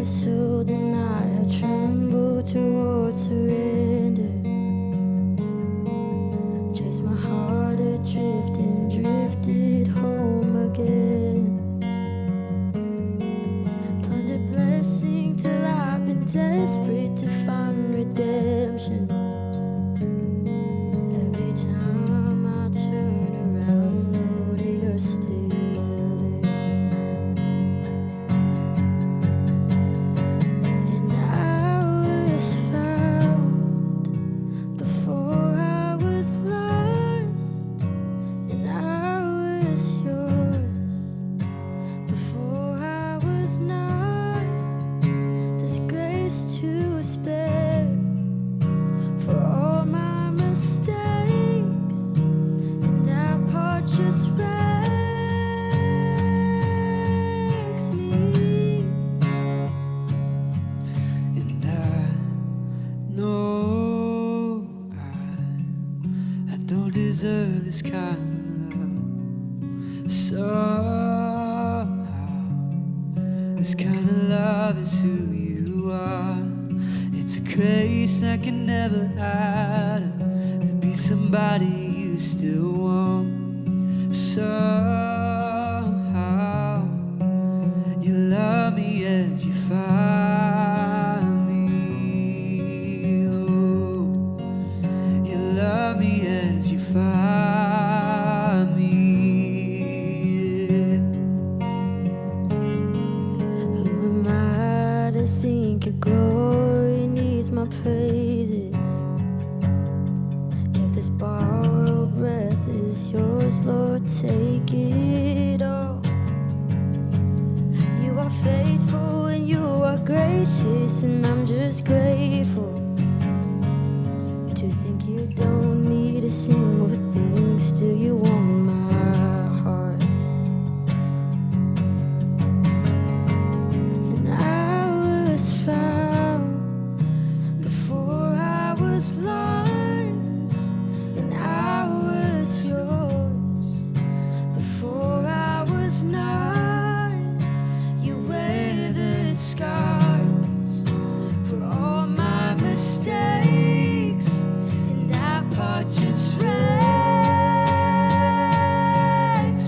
whistled and I had trembled towards surrender. Chased my heart adrift and drifted home again. Plundered blessing till I've been desperate to find redemption. Every time I turn around, Lord, you're still there. And I was found before I was lost, and I was yours before I was not. There's grace to spare for all my mistakes, and that part just wrecks me. And I know I don't deserve this kind of love. Somehow, this kind of love is who you are. It's a grace I can never add up to be somebody you still want. Somehow, you love me as you find me. Oh, you love me as you find me. Who am I to think your glory needs my praises? If this borrowed breath is yours, Lord, take it all. You are faithful and you are gracious, and I'm just grateful to think you don't need a single thing, still you want my heart. And I was found before I was lost, and I was yours before I was not. You wear the scars for all my mistakes, and that part just wrecks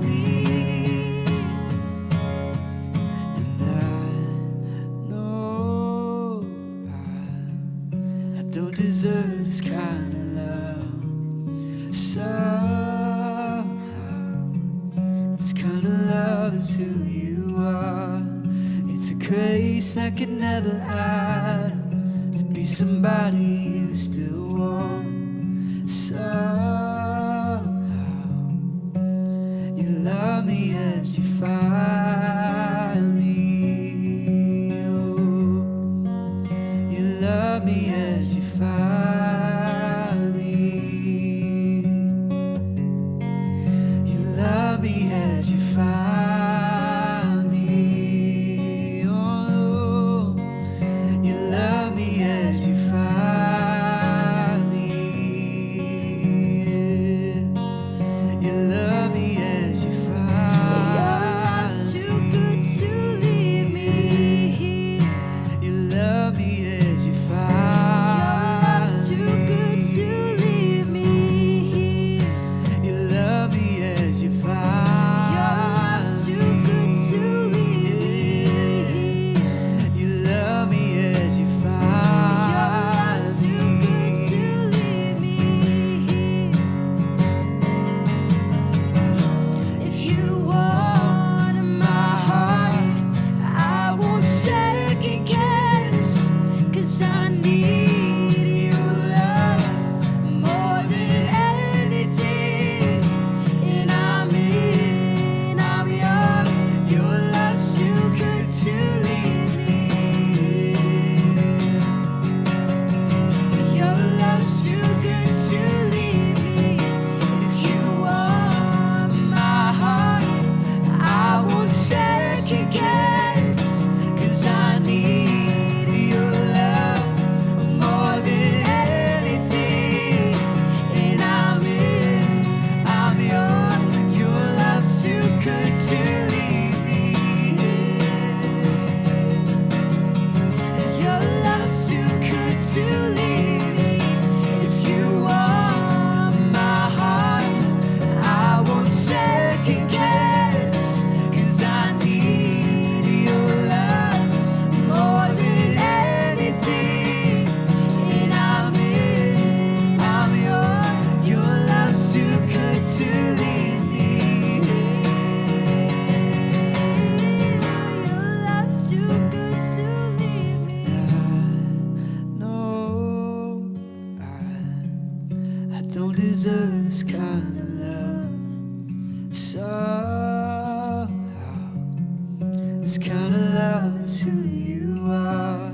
me. And I know I don't deserve this kind of love. Somehow, this kind of love is who you are. It's a grace I could never add up to be somebody you still want. Somehow, you love me as you find me. Oh, you love me as you find me. You love me as you find me. Oh, you love me as you find me. You love me as you Your find love's too good to leave me here. You love me as you find deserve this kind of love. Somehow, this kind of love is who you are.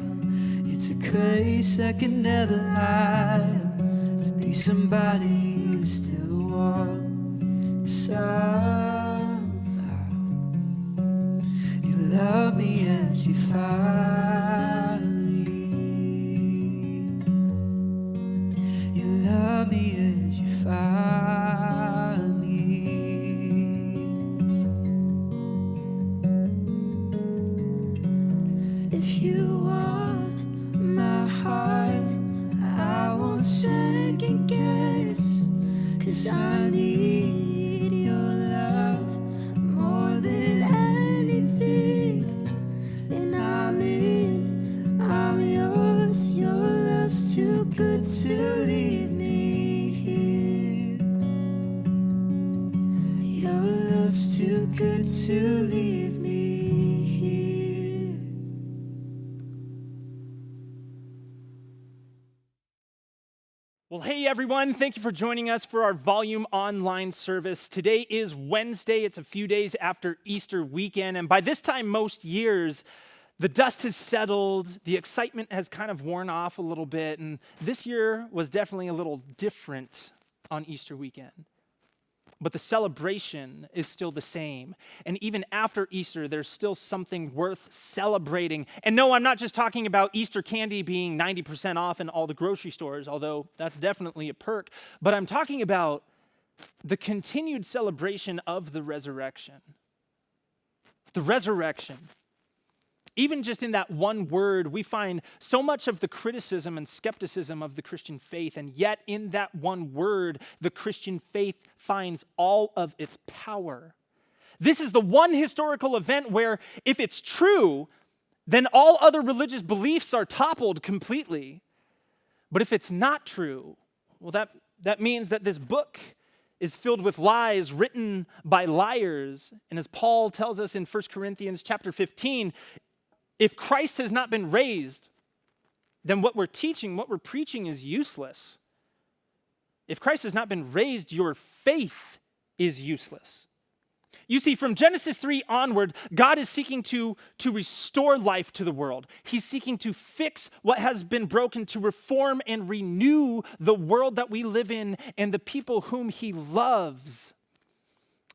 It's a grace that can never hide, to be somebody you still want. Somehow, you love me as you find me. You love me as you find me. If you want my heart, I won't second guess, 'cause I need your love more than anything. And I'm yours, your love's too good to leave me here. Your love's too good to leave me here. Well, hey everyone, thank you for joining us for our Volume Online service. Today is Wednesday. It's a few days after Easter weekend, and by this time most years, the dust has settled, the excitement has kind of worn off a little bit, and this year was definitely a little different on Easter weekend. But the celebration is still the same. And even after Easter, there's still something worth celebrating. And no, I'm not just talking about Easter candy being 90% off in all the grocery stores, although that's definitely a perk. But I'm talking about the continued celebration of the resurrection. The resurrection. Even just in that one word, we find so much of the criticism and skepticism of the Christian faith, and yet in that one word, the Christian faith finds all of its power. This is the one historical event where, if it's true, then all other religious beliefs are toppled completely. But if it's not true, well, that means that this book is filled with lies written by liars. And as Paul tells us in 1 Corinthians chapter 15, if Christ has not been raised, then what we're teaching, what we're preaching is useless. If Christ has not been raised, your faith is useless. You see, from Genesis 3 onward, God is seeking to restore life to the world. He's seeking to fix what has been broken, to reform and renew the world that we live in and the people whom he loves.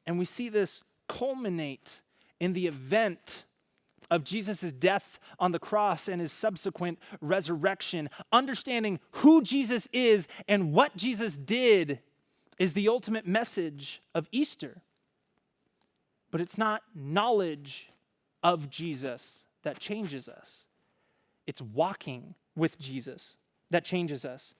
And we see this culminate in the event of Jesus' death on the cross and his subsequent resurrection. Understanding who Jesus is and what Jesus did is the ultimate message of Easter. But it's not knowledge of Jesus that changes us. It's walking with Jesus that changes us.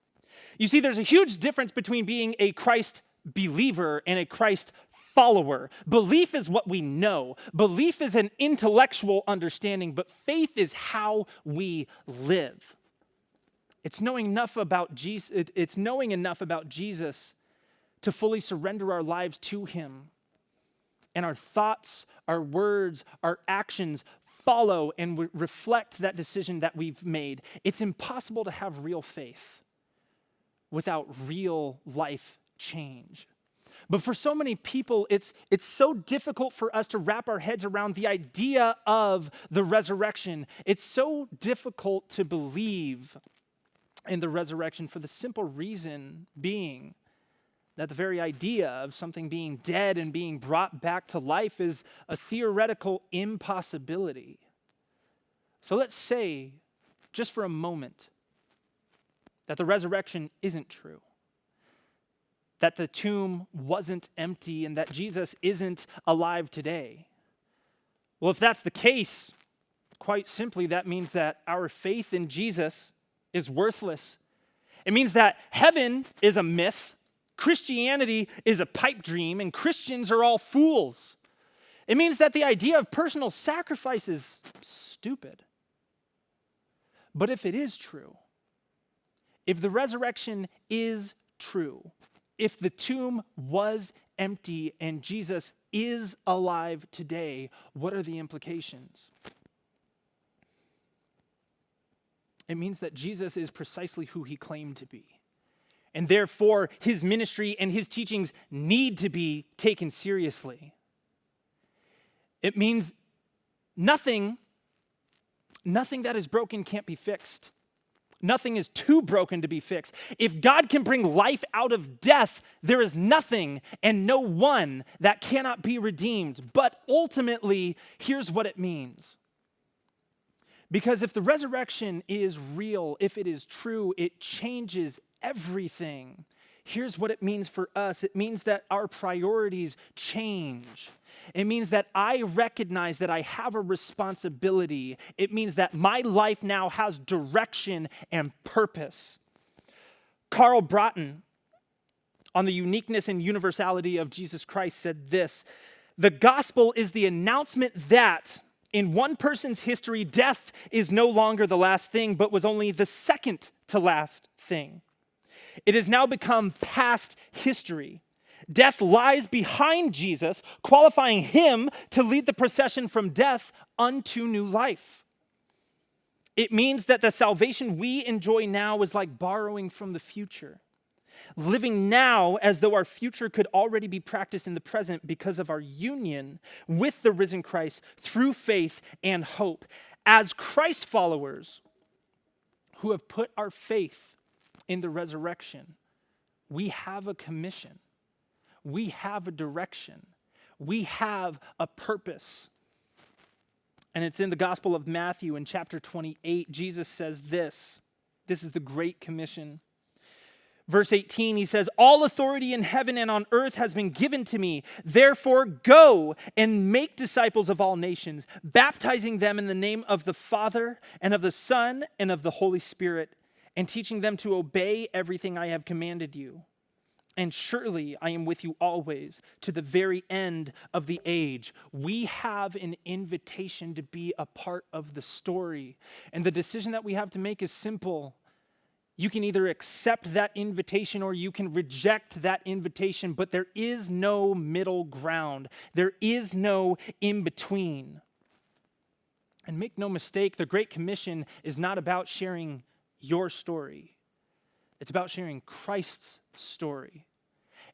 You see, there's a huge difference between being a Christ believer and a Christ follower. Belief is what we know. Belief is an intellectual understanding, but faith is how we live. It's knowing enough about Jesus. It's knowing enough about Jesus to fully surrender our lives to him. And our thoughts, our words, our actions follow and reflect that decision that we've made. It's impossible to have real faith without real life change. But for so many people, it's so difficult for us to wrap our heads around the idea of the resurrection. It's so difficult to believe in the resurrection for the simple reason being that the very idea of something being dead and being brought back to life is a theoretical impossibility. So let's say, just for a moment, that the resurrection isn't true. That the tomb wasn't empty and that Jesus isn't alive today. Well, if that's the case, quite simply, that means that our faith in Jesus is worthless. It means that heaven is a myth, Christianity is a pipe dream, and Christians are all fools. It means that the idea of personal sacrifice is stupid. But if it is true, if the resurrection is true, if the tomb was empty and Jesus is alive today, what are the implications? It means that Jesus is precisely who he claimed to be. And therefore, his ministry and his teachings need to be taken seriously. It means nothing that is broken can't be fixed. Nothing is too broken to be fixed. If God can bring life out of death, there is nothing and no one that cannot be redeemed. But ultimately, here's what it means. Because if the resurrection is real, if it is true, it changes everything. Here's what it means for us. It means that our priorities change. It means that I recognize that I have a responsibility. It means that my life now has direction and purpose. Carl Broughton, on the uniqueness and universality of Jesus Christ, said this: "The gospel is the announcement that in one person's history, death is no longer the last thing, but was only the second to last thing. It has now become past history. Death lies behind Jesus, qualifying him to lead the procession from death unto new life. It means that the salvation we enjoy now is like borrowing from the future, living now as though our future could already be practiced in the present because of our union with the risen Christ through faith and hope. As Christ followers who have put our faith in the resurrection, we have a commission. We have a direction. We have a purpose." And it's in the Gospel of Matthew in chapter 28. Jesus says this. This is the Great Commission. Verse 18, he says, "All authority in heaven and on earth has been given to me. Therefore, go and make disciples of all nations, baptizing them in the name of the Father and of the Son and of the Holy Spirit, and teaching them to obey everything I have commanded you. And surely I am with you always to the very end of the age." We have an invitation to be a part of the story. And the decision that we have to make is simple. You can either accept that invitation or you can reject that invitation, but there is no middle ground. There is no in between. And make no mistake, the Great Commission is not about sharing your story. It's about sharing Christ's story.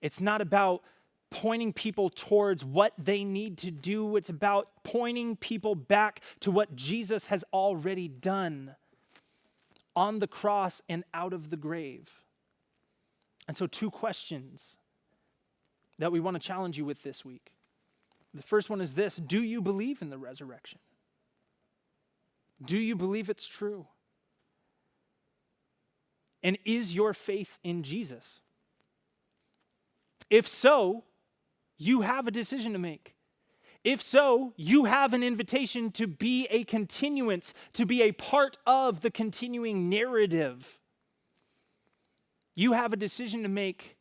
It's not about pointing people towards what they need to do. It's about pointing people back to what Jesus has already done on the cross and out of the grave. And so 2 questions that we want to challenge you with this week. The first one is this: do you believe in the resurrection? Do you believe it's true? And is your faith in Jesus? If so, you have a decision to make. If so, you have an invitation to be a continuance, to be a part of the continuing narrative. You have a decision to make.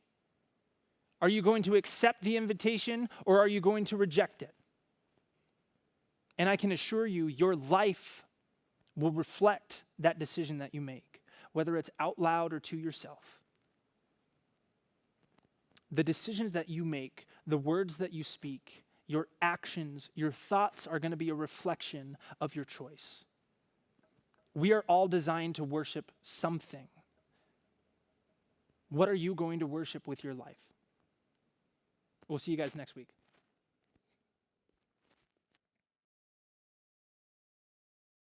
Are you going to accept the invitation or are you going to reject it? And I can assure you, your life will reflect that decision that you make, whether it's out loud or to yourself. The decisions that you make, the words that you speak, your actions, your thoughts are going to be a reflection of your choice. We are all designed to worship something. What are you going to worship with your life? We'll see you guys next week.